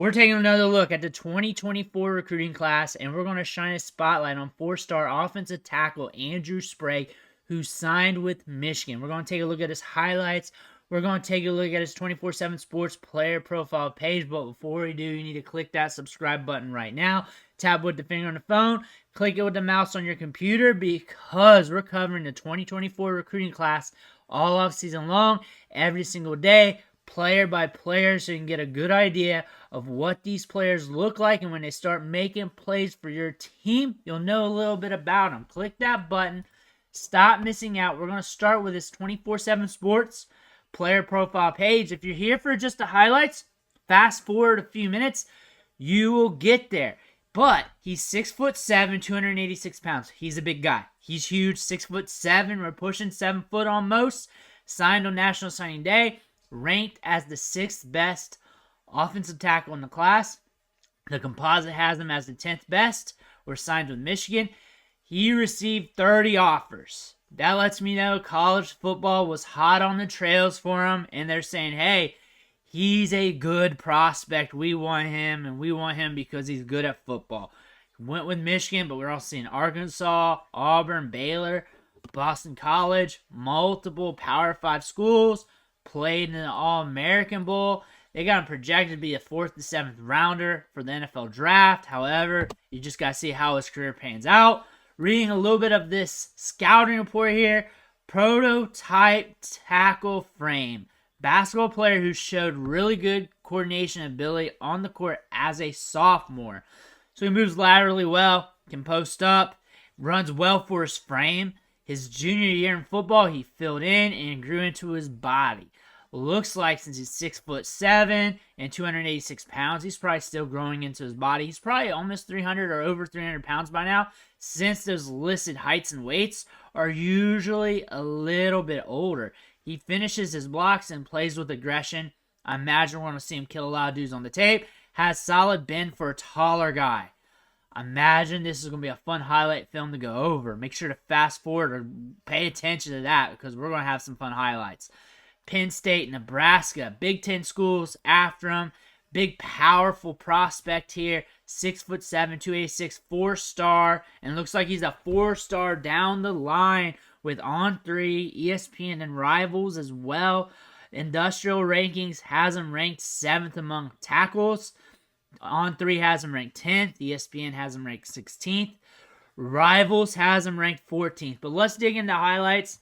We're taking another look at the 2024 recruiting class, and we're going to shine a spotlight on four-star offensive tackle Andrew Sprague, who signed with Michigan. We're going to take a look at his highlights. We're going to take a look at his 24/7 Sports player profile page, but before we do, you need to click that subscribe button right now. Tap with the finger on the phone, click it with the mouse on your computer, because we're covering the 2024 recruiting class all off season long, every single day, player by player, so you can get a good idea of what these players look like, and when they start making plays for your team, you'll know a little bit about them. Click that button. Stop missing out. We're going to start with this 24/7 Sports player profile page. If you're here for just the highlights, fast forward a few minutes, you will get there. But he's 6'7", 286 pounds. He's a big guy. He's huge, 6'7". We're pushing 7 foot almost. Signed on National Signing Day. Ranked as the 6th best offensive tackle in the class. The composite has him as the 10th best. We're signed with Michigan. He received 30 offers. That lets me know college football was hot on the trails for him, and they're saying, hey, he's a good prospect. We want him, and we want him because he's good at football. Went with Michigan, but we're also seeing Arkansas, Auburn, Baylor, Boston College, multiple Power 5 schools, played in the All-American Bowl. They got him projected to be a 4th to 7th rounder for the NFL draft. However, you just got to see how his career pans out. Reading a little bit of this scouting report here. Prototype tackle frame. Basketball player who showed really good coordination ability on the court as a sophomore. So he moves laterally well, can post up, runs well for his frame. His junior year in football, he filled in and grew into his body. Looks like since he's 6'7" and 286 pounds, he's probably still growing into his body. He's probably almost 300 or over 300 pounds by now, since those listed heights and weights are usually a little bit older. He finishes his blocks and plays with aggression. I imagine we're going to see him kill a lot of dudes on the tape. Has solid bend for a taller guy. I imagine this is going to be a fun highlight film to go over. Make sure to fast forward or pay attention to that, because we're going to have some fun highlights. Penn State, Nebraska, Big Ten schools after him. Big, powerful prospect here. 6'7", 286, 4-star. And looks like he's a 4-star down the line with On3, ESPN, and Rivals as well. Industrial Rankings has him ranked 7th among tackles. On3 has him ranked 10th. ESPN has him ranked 16th. Rivals has him ranked 14th. But let's dig into highlights.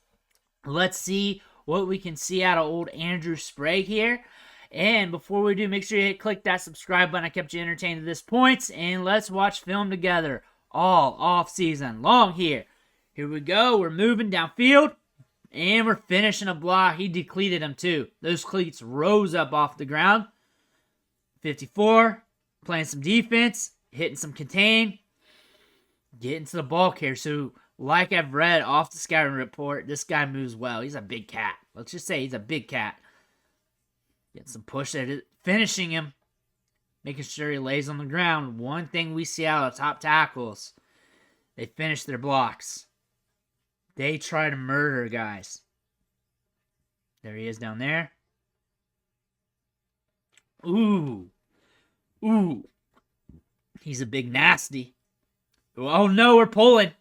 Let's see what we can see out of old Andrew Sprague here. And before we do, make sure you click that subscribe button. I kept you entertained to this point. And let's watch film together all off season long here. Here we go. We're moving downfield. And we're finishing a block. He decleated him too. Those cleats rose up off the ground. 54. Playing some defense. Hitting some contain. Getting to the ball carrier. So, like I've read off the scouting report, this guy moves well. He's a big cat. Let's just say he's a big cat. Getting some push at it. Finishing him. Making sure he lays on the ground. One thing we see out of top tackles. They finish their blocks. They try to murder guys. There he is down there. Ooh. Ooh. He's a big nasty. Oh no, we're pulling.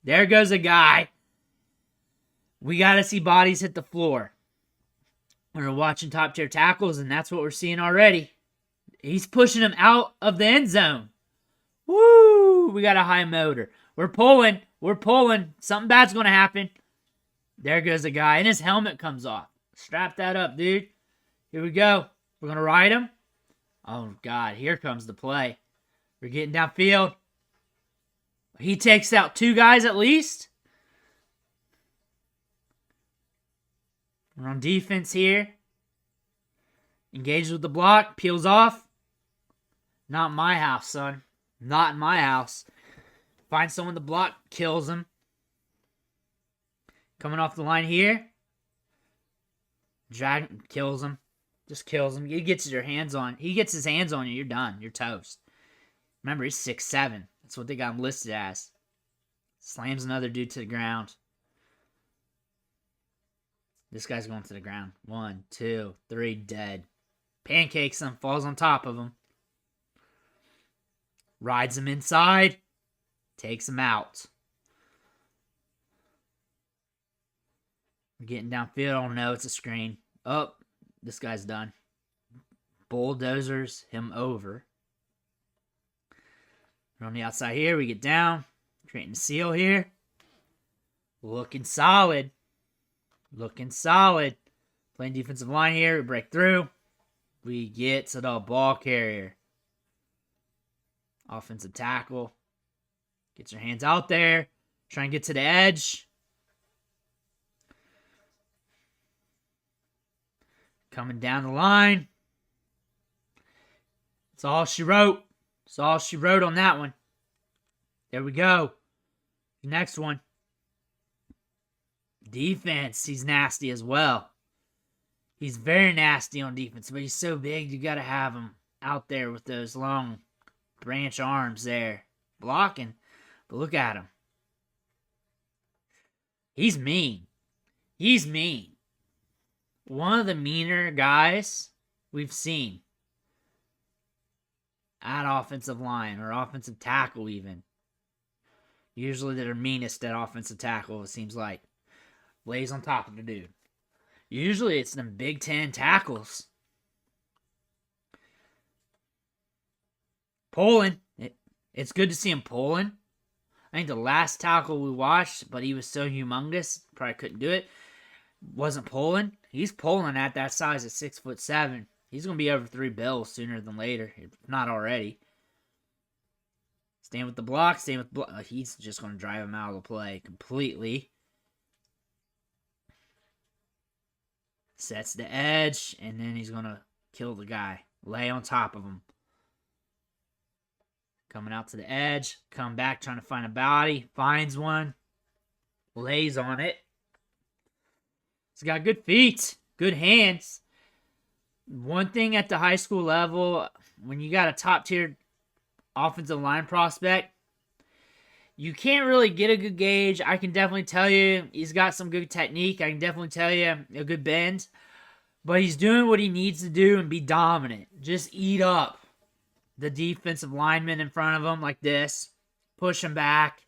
There goes a guy. We got to see bodies hit the floor. We're watching top tier tackles, and that's what we're seeing already. He's pushing him out of the end zone. Woo! We got a high motor. We're pulling. We're pulling. Something bad's going to happen. There goes a guy, and his helmet comes off. Strap that up, dude. Here we go. We're going to ride him. Oh, God. Here comes the play. We're getting downfield. He takes out 2 guys at least. We're on defense here. Engages with the block. Peels off. Not in my house, son. Not in my house. Finds someone to block. Kills him. Coming off the line here. Drag. Kills him. Just kills him. He gets his hands on you. You're done. You're toast. Remember, he's 6'7". That's what they got him listed as. Slams another dude to the ground. This guy's going to the ground. 1, 2, 3, dead. Pancakes him, falls on top of him. Rides him inside. Takes him out. We're getting downfield. Oh no, it's a screen. Oh, this guy's done. Bulldozers him over. We're on the outside here. We get down. Creating a seal here. Looking solid. Looking solid. Playing defensive line here. We break through. We get to the ball carrier. Offensive tackle. Get your hands out there. Try and get to the edge. Coming down the line. That's all she wrote. That's all she wrote on that one. There we go. Next one. Defense. He's nasty as well. He's very nasty on defense, but he's so big you got to have him out there with those long branch arms there blocking. But look at him. He's mean. He's mean. One of the meaner guys we've seen at offensive line or offensive tackle even. Usually they're meanest at offensive tackle, it seems like. Lays on top of the dude. Usually it's them Big Ten tackles. Pulling. It's good to see him pulling. I think the last tackle we watched, but he was so humongous, probably couldn't do it, wasn't pulling. He's pulling at that size at 6'7". He's going to be over 3 bills sooner than later, if not already. Staying with the block, he's just going to drive him out of the play completely. Sets the edge, and then he's going to kill the guy. Lay on top of him. Coming out to the edge. Come back trying to find a body. Finds one. Lays on it. He's got good feet. Good hands. One thing at the high school level, when you got a top-tier offensive line prospect, you can't really get a good gauge. I can definitely tell you he's got some good technique. I can definitely tell you a good bend. But he's doing what he needs to do and be dominant. Just eat up the defensive lineman in front of him like this. Push him back.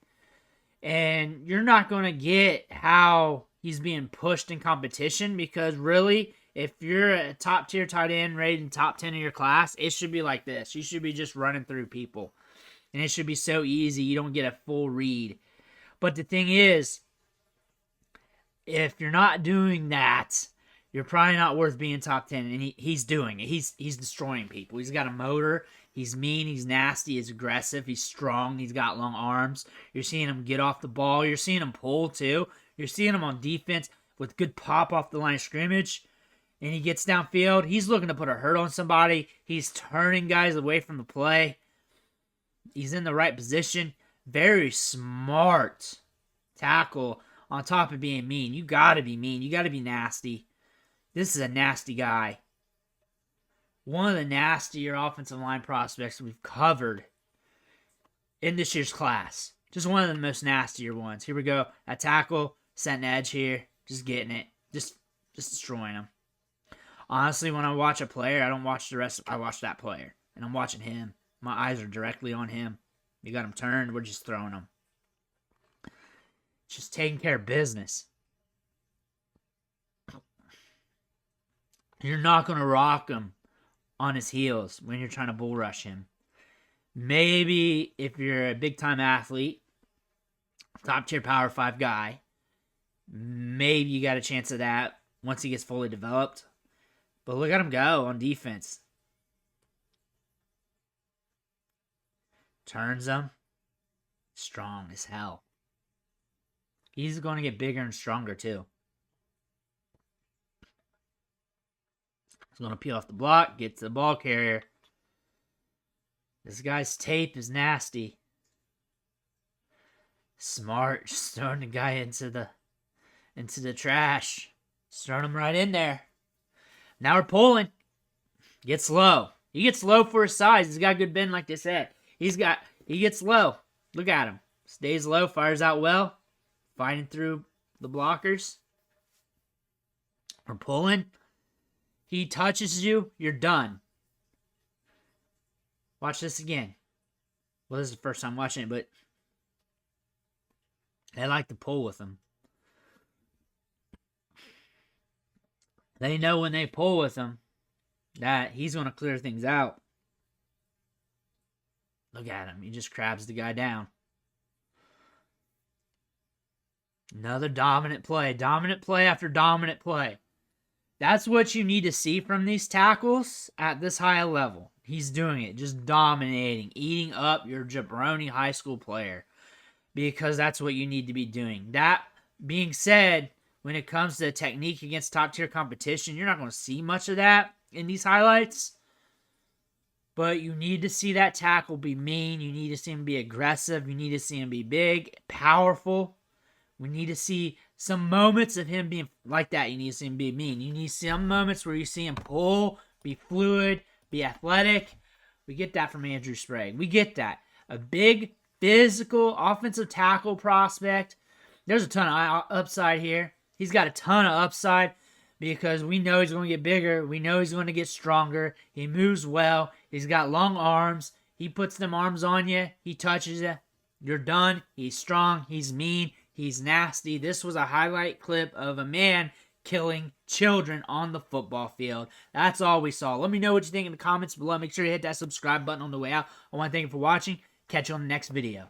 And you're not going to get how he's being pushed in competition, because really, if you're a top-tier tight end rated in top 10 of your class, it should be like this. You should be just running through people. And it should be so easy, you don't get a full read. But the thing is, if you're not doing that, you're probably not worth being top 10. And he's doing it. He's destroying people. He's got a motor. He's mean. He's nasty. He's aggressive. He's strong. He's got long arms. You're seeing him get off the ball. You're seeing him pull, too. You're seeing him on defense with good pop off the line of scrimmage. And he gets downfield. He's looking to put a hurt on somebody. He's turning guys away from the play. He's in the right position. Very smart tackle on top of being mean. You got to be mean. You got to be nasty. This is a nasty guy. One of the nastier offensive line prospects we've covered in this year's class. Just one of the most nastier ones. Here we go. A tackle, setting edge here. Just getting it. Just destroying him. Honestly, when I watch a player, I don't watch the rest. I watch that player. And I'm watching him. My eyes are directly on him. You got him turned. We're just throwing him. Just taking care of business. You're not going to rock him on his heels when you're trying to bull rush him. Maybe if you're a big-time athlete, top-tier Power 5 guy, maybe you got a chance of that once he gets fully developed. But look at him go on defense. Turns him. Strong as hell. He's going to get bigger and stronger, too. He's going to peel off the block, get to the ball carrier. This guy's tape is nasty. Smart. Just throwing the guy into the trash. Just throwing him right in there. Now we're pulling. Gets low. He gets low for his size. He's got a good bend, like they said. He gets low. Look at him. Stays low, fires out well. Fighting through the blockers. We're pulling. He touches you, you're done. Watch this again. Well, this is the first time watching it, but they like to pull with him. They know when they pull with him that he's going to clear things out. Look at him. He just crabs the guy down. Another dominant play. Dominant play after dominant play. That's what you need to see from these tackles at this high level. He's doing it. Just dominating. Eating up your jabroni high school player. Because that's what you need to be doing. That being said, when it comes to technique against top-tier competition, you're not going to see much of that in these highlights. But you need to see that tackle be mean. You need to see him be aggressive. You need to see him be big, powerful. We need to see some moments of him being like that. You need to see him be mean. You need some moments where you see him pull, be fluid, be athletic. We get that from Andrew Sprague. We get that. A big, physical, offensive tackle prospect. There's a ton of upside here. He's got a ton of upside because we know he's going to get bigger. We know he's going to get stronger. He moves well. He's got long arms. He puts them arms on you. He touches you. You're done. He's strong. He's mean. He's nasty. This was a highlight clip of a man killing children on the football field. That's all we saw. Let me know what you think in the comments below. Make sure you hit that subscribe button on the way out. I want to thank you for watching. Catch you on the next video.